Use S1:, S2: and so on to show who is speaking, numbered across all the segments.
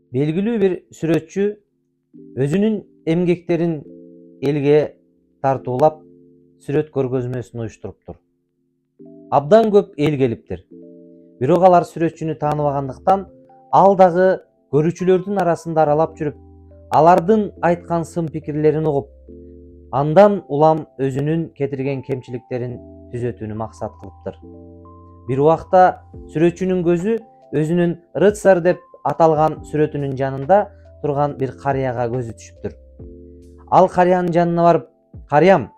S1: Belgilүү bir сүрөтчү өзүнүн эмгектерин элге тартуулап сүрөт көргөзмөсүн уюштуруптур. Абдан көп эл келиптир. Бирок алар сүрөтчүнү тааныбагандыктан ал дагы көрүүчүлөрдүн арасында аралап жүрүп, алардын айткан сын пикирлерин угуп, андан улам өзүнүн кетирген кемчиликтерин түзөтүүнү максат кылыптыр. Бир убакта сүрөтчүнүн көзү өзүнүн рыцарь деп аталган сүрөтүнүн жанында турган бир карыяга көзү түшүптүр. Ал карыянын жанына барып, "Карыям,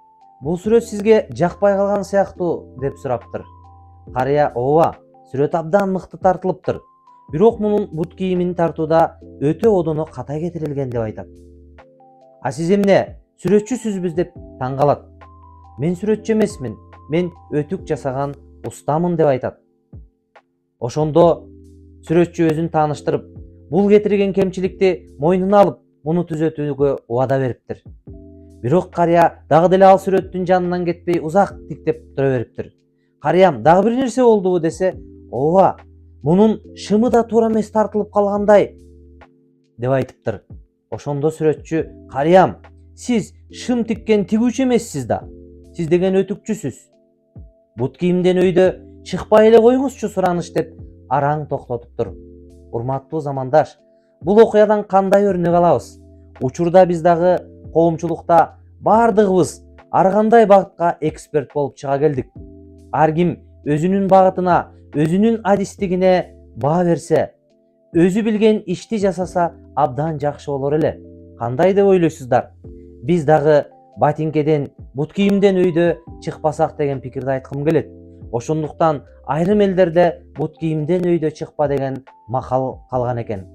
S1: бул сүрөт сизге жакпай калган сыяктуу" деп сураптыр. Карыя "Ооба, сүрөт абдан мыкты тартылыптыр. Бирок мунун бут кийимин тартууда өтө одоно ката кетирилген" деп айтат. "А сиз эмне сүрөтчүсүзбүз" деп таң калат. "Мен сүрөтчү эмесмин, мен өтүк жасаган устамын" деп айтат. Ошондо сүрөтчү өзүн тааныштырып, бул кетирген кемчиликти мойнуна алып, муну түзөтүүгө убада бериптир. Бирок карыя дагы деле ал сүрөттүн жанынан кетпей узак тиктеп тура бериптир. "Карыям, дагы бир нерсе болдубу" десе, "Ооба, мунун шымы да туура эмес тартылып калгандай" деп айтыптыр. Ошондо сүрөтчү "Карыям, сиз шым тиккен тигүүчү эмессиз да. Сиз деген өтүкчүсүз. Бут кийимден өйдө чыкпай эле коюңузчу сураныч" деп араң токтотуптур. Урматтуу замандаш, бул окуядан кандай өрнөк алабыз? Учурда биз дагы коомчулукта бардыгыбыз ар кандай багытка эксперт болуп чыга келдик. Ар ким өзүнүн багытына, өзүнүн адистигине баа берсе, өзү билген ишти жасаса абдан жакшы болор эле. Кандай деп ойлойсуздар? Биз дагы ботинкеден, бут кийимден өйдө чыкпасак деген пикирди айткым келет. Ошондуктан айрым элдерде бут кийимден өйдө чыкпа деген макал калган экен.